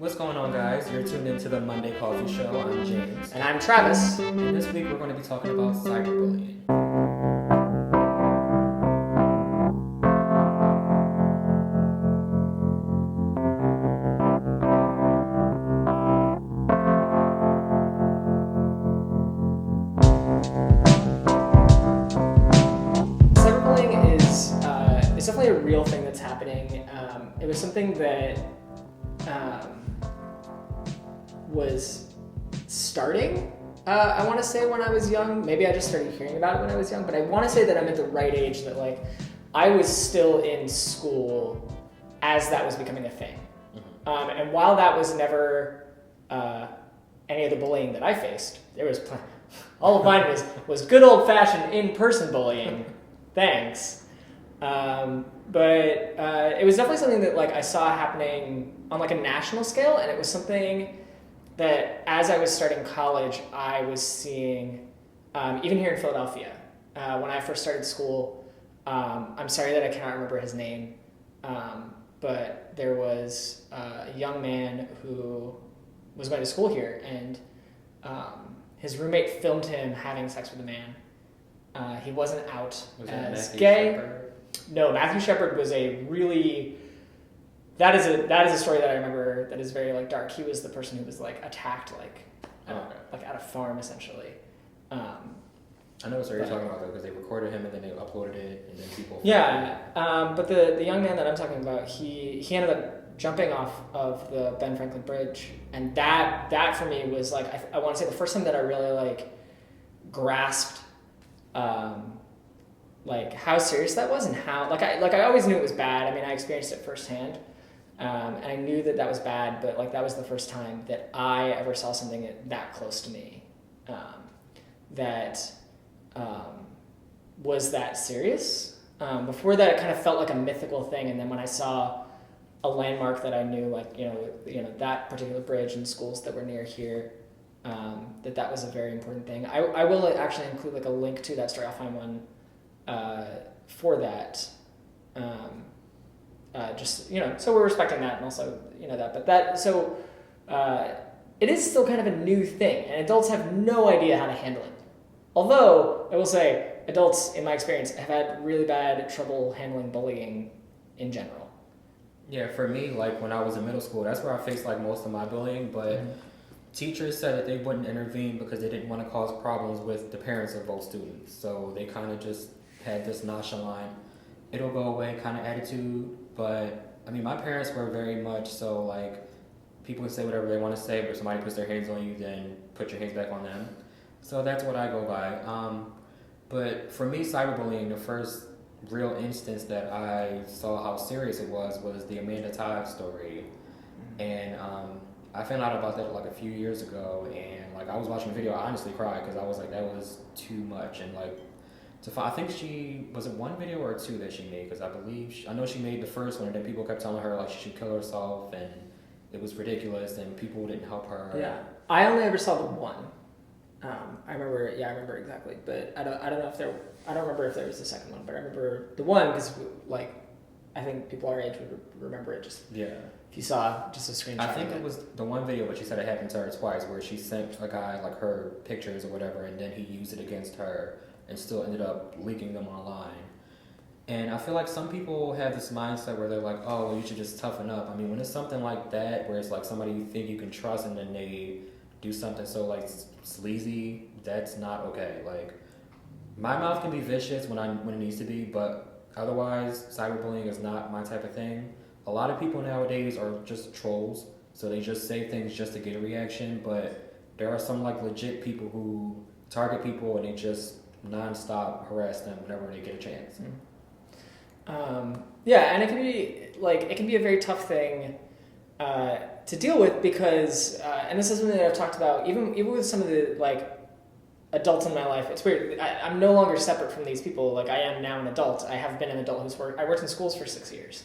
What's going on, guys? You're tuned into the Monday Coffee Show. I'm James. And I'm Travis. And this week we're going to be talking about cyberbullying. Cyberbullying is definitely a real thing that's happening. It was something that was starting, I want to say, when I was young. Maybe I just started hearing about it when I was young, but I want to say that I'm at the right age that, like, I was still in school as that was becoming a thing. Mm-hmm. And while that was never any of the bullying that I faced, there was all of mine was good old-fashioned in-person bullying. Thanks. But it was definitely something that, like, I saw happening on, like, a national scale, and it was something that as I was starting college, I was seeing, even here in Philadelphia. When I first started school, I'm sorry that I cannot remember his name, but there was a young man who was going to school here, and his roommate filmed him having sex with a man. He wasn't out as gay. Shepard? No, Matthew Shepard was a really... That is a story that I remember that is very, like, dark. He was the person who was, like, attacked, like at a farm, essentially. I know what story you're talking about, though, because they recorded him and then they uploaded it, and then people... Yeah, but the young man that I'm talking about, he ended up jumping off of the Ben Franklin Bridge, and that for me was, like, I want to say the first time that I really, like, grasped, like, how serious that was, and how, like I always knew it was bad. I mean, I experienced it firsthand. And I knew that was bad, but, like, that was the first time that I ever saw something that close to me that was that serious. Before that, it kind of felt like a mythical thing, and then when I saw a landmark that I knew, like, you know that particular bridge and schools that were near here, that was a very important thing. I will actually include, like, a link to that story. I'll find one for that. Just, so we're respecting that, and also, it is still kind of a new thing, and adults have no idea how to handle it. Although, I will say, adults, in my experience, have had really bad trouble handling bullying in general. Yeah, for me, like, when I was in middle school, that's where I faced, like, most of my bullying, but teachers said that they wouldn't intervene because they didn't want to cause problems with the parents of both students. So they kind of just had this nonchalant, it'll go away kind of attitude. But, I mean, my parents were very much so, like, people can say whatever they want to say, but if somebody puts their hands on you, then put your hands back on them. So that's what I go by. But for me, cyberbullying, the first real instance that I saw how serious it was the Amanda Todd story. And I found out about that, like, a few years ago, and, like, I was watching the video, I honestly cried, because I was like, that was too much. And, like, I think was it one video or two that she made? Because I know she made the first one, and then people kept telling her, like, she should kill herself, and it was ridiculous, and people didn't help her. Yeah, I only ever saw the one. I remember exactly, but I don't remember if there was the second one, but I remember the one because, like, I think people our age would remember it. Just if you saw just a screenshot. I think it was the one video, but she said it happened to her twice, where she sent a guy, like, her pictures or whatever, and then he used it against her, and still ended up leaking them online. And I feel like some people have this mindset where they're like, oh, well, you should just toughen up. I mean, when it's something like that, where it's like somebody you think you can trust and then they do something so, like, sleazy, that's not okay. Like, my mouth can be vicious when it needs to be, but otherwise, cyberbullying is not my type of thing. A lot of people nowadays are just trolls, so they just say things just to get a reaction, but there are some, like, legit people who target people and they just non-stop harass them whenever they get a chance. And it can be a very tough thing to deal with because, and this is something that I've talked about even with some of the, like, adults in my life. It's weird. I'm no longer separate from these people. Like, I am now an adult. I have been an adult I worked in schools for 6 years,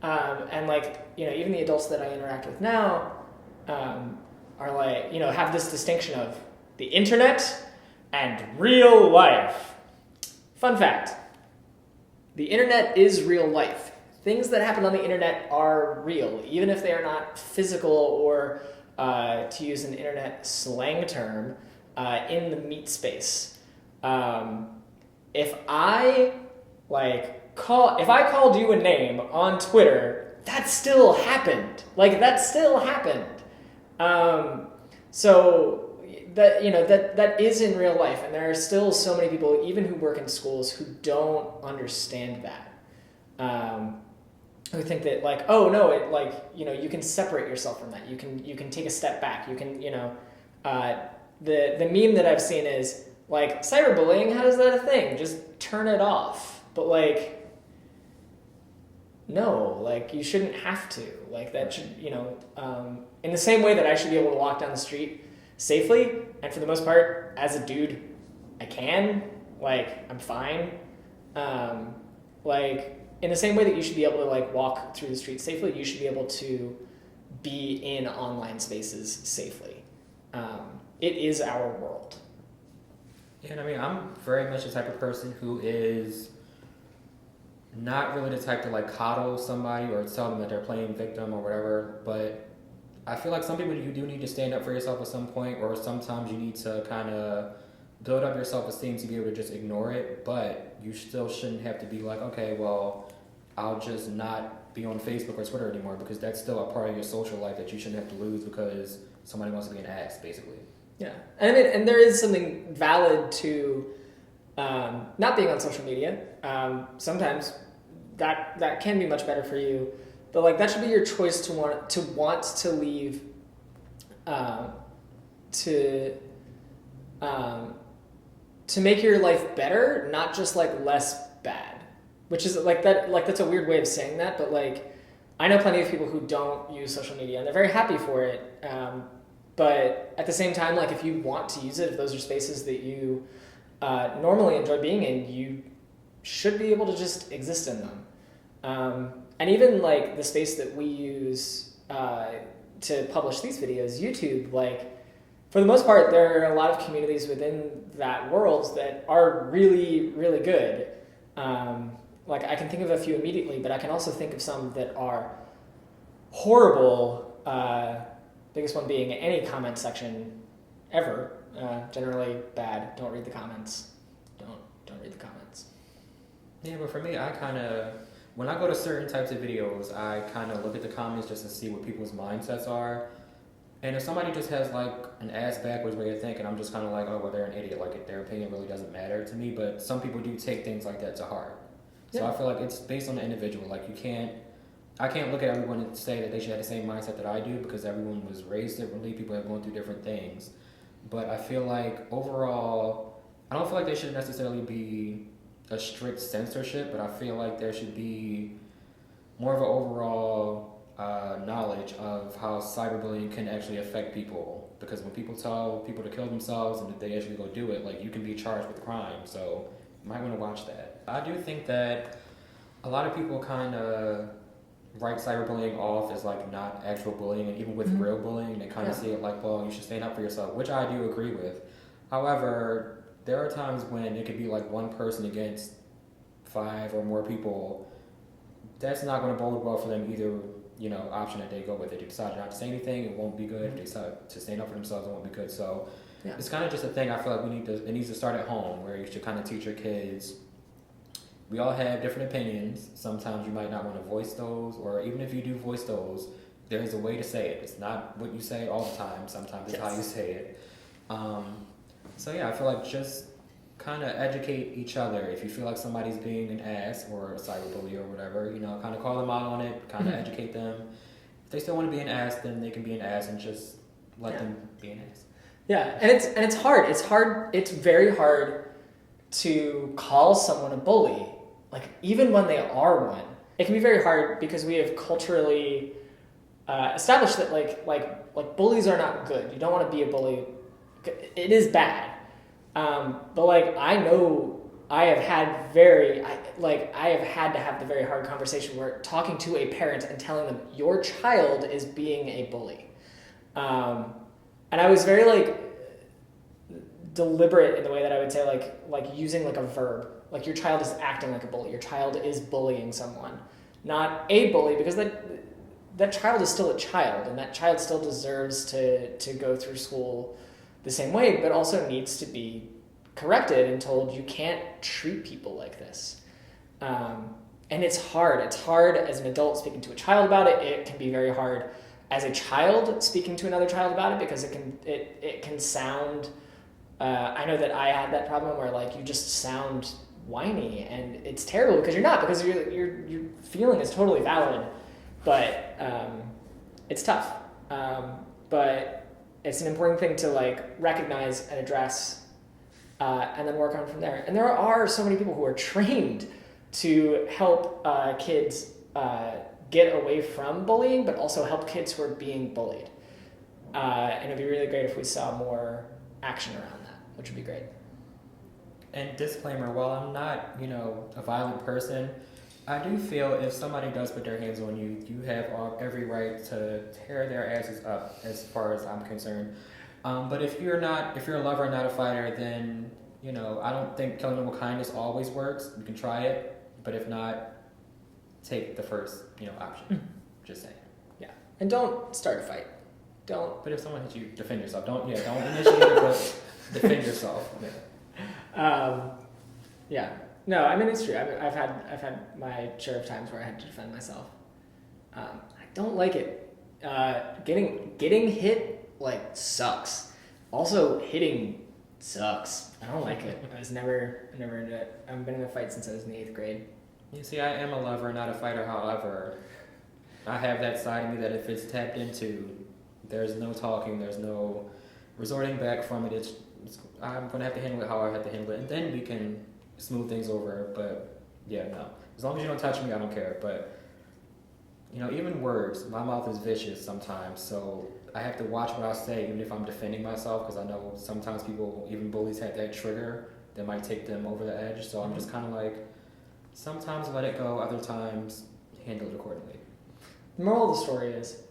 and, like, even the adults that I interact with now are, like, have this distinction of the internet and real life. Fun fact. The internet is real life. things that happen on the internet are real, even if they are not physical or, to use an internet slang term, in the meat space. If I called you a name on Twitter, that still happened. That still happened. So that is in real life, and there are still so many people, even who work in schools, who don't understand that. Who think that oh no, you can separate yourself from that. You can take a step back. You can the meme that I've seen is cyberbullying. How is that a thing? Just turn it off. But no, you shouldn't have to. That should in the same way that I should be able to walk down the street safely, and for the most part, as a dude, I can. I'm fine. In the same way that you should be able to walk through the street safely, you should be able to be in online spaces safely. It is our world. Yeah, and I mean, I'm very much the type of person who is not really the type to coddle somebody or tell them that they're playing victim or whatever, but I feel like some people, you do need to stand up for yourself at some point, or sometimes you need to kind of build up your self-esteem to be able to just ignore it, but you still shouldn't have to be okay, well, I'll just not be on Facebook or Twitter anymore, because that's still a part of your social life that you shouldn't have to lose because somebody wants to be an ass, basically. Yeah, and I mean, and there is something valid to not being on social media. Sometimes that can be much better for you, but that should be your choice to want to leave, to make your life better, not just less bad. Which is that that's a weird way of saying that, but I know plenty of people who don't use social media and they're very happy for it. But at the same time, if you want to use it, if those are spaces that you normally enjoy being in, you should be able to just exist in them. And even the space that we use to publish these videos, YouTube, for the most part, there are a lot of communities within that world that are really, really good. I can think of a few immediately, but I can also think of some that are horrible. Biggest one being any comment section ever. Generally bad. Don't read the comments. Don't read the comments. Yeah, but for me, when I go to certain types of videos, I kind of look at the comments just to see what people's mindsets are. And if somebody just has an ass backwards way of thinking, I'm just kind of oh, well, they're an idiot. Their opinion really doesn't matter to me. But some people do take things like that to heart. So yeah. I feel it's based on the individual. I can't look at everyone and say that they should have the same mindset that I do, because everyone was raised differently. People have gone through different things. But I feel overall, I don't feel there should necessarily be a strict censorship, but I feel there should be more of an overall knowledge of how cyberbullying can actually affect people. Because when people tell people to kill themselves and if they actually go do it, you can be charged with crime. So you might want to watch that. I do think that a lot of people kind of write cyberbullying off as not actual bullying, and even with real bullying, they kind of see it well, you should stand up for yourself, which I do agree with. However, there are times when it could be one person against 5 or more people. That's not going to bode well for them either. Option that they go with. If they decide not to say anything, it won't be good. If they decide to stand up for themselves, it won't be good. So it's kind of just a thing. I feel it needs to start at home, where you should kind of teach your kids. We all have different opinions. Sometimes you might not want to voice those, or even if you do voice those, there's a way to say it. It's not what you say all the time. Sometimes it's how you say it. So yeah, I feel just kind of educate each other. If you feel somebody's being an ass or a cyberbully or whatever, kind of call them out on it, kind of educate them. If they still want to be an ass, then they can be an ass, and just let them be an ass. Yeah, and it's hard. It's very hard to call someone a bully, even when they are one. It can be very hard because we have culturally established that bullies are not good. You don't want to be a bully. It is bad. But I know I have had to have the very hard conversation where talking to a parent and telling them your child is being a bully. And I was very deliberate in the way that I would say using a verb. Your child is acting like a bully. Your child is bullying someone. not a bully, because that child is still a child, and that child still deserves to go through school the same way, but also needs to be corrected and told you can't treat people like this. And it's hard. It's hard as an adult speaking to a child about it. It can be very hard as a child speaking to another child about it, because it can sound. I know that I had that problem where like you just sound whiny, and it's terrible because you're not, because your feeling is totally valid, but it's tough. But it's an important thing to like recognize and address, and then work on from there. And there are so many people who are trained to help kids get away from bullying, but also help kids who are being bullied. And it'd be really great if we saw more action around that, which would be great. And disclaimer, while I'm not, a violent person, I do feel if somebody does put their hands on you, you have every right to tear their asses up, as far as I'm concerned. But if you're a lover, not a fighter, then, I don't think killing them with kindness always works. You can try it, but if not, take the first, option. Just saying. Yeah. And don't start a fight. Don't. But if someone hits you, defend yourself. Don't initiate it, but defend yourself. Yeah. Yeah. No, I mean, it's true. I've had my share of times where I had to defend myself. I don't like it. Getting hit sucks. Also, hitting sucks. I don't like it. I never into it. I haven't been in a fight since I was in the 8th grade. You see, I am a lover, not a fighter. However, I have that side of me that if it's tapped into, there's no talking, there's no resorting back from it. I'm gonna have to handle it how I have to handle it, and then we can smooth things over. But yeah, no. As long as you don't touch me, I don't care. But even words, my mouth is vicious sometimes, so I have to watch what I say, even if I'm defending myself, because I know sometimes people, even bullies, have that trigger that might take them over the edge. So I'm just kind of like, sometimes let it go, other times handle it accordingly. The moral of the story is,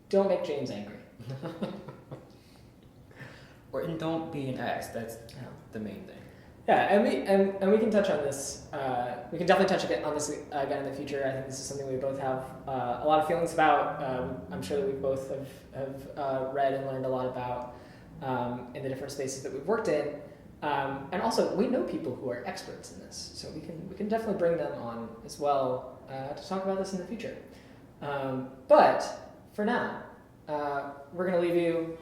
don't make James angry. And don't be an ass. That's the main thing. Yeah, and we can touch on this. We can definitely touch on this again in the future. I think this is something we both have a lot of feelings about. I'm sure that we both have read and learned a lot about in the different spaces that we've worked in. And also, we know people who are experts in this, so we can definitely bring them on as well to talk about this in the future. But for now, we're going to leave you.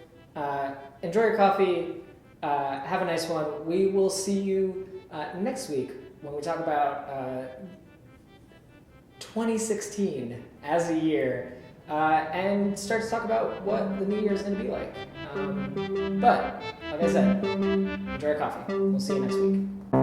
Enjoy your coffee. Have a nice one. We will see you next week when we talk about 2016 as a year and start to talk about what the new year is going to be like. But, like I said, enjoy your coffee. We'll see you next week.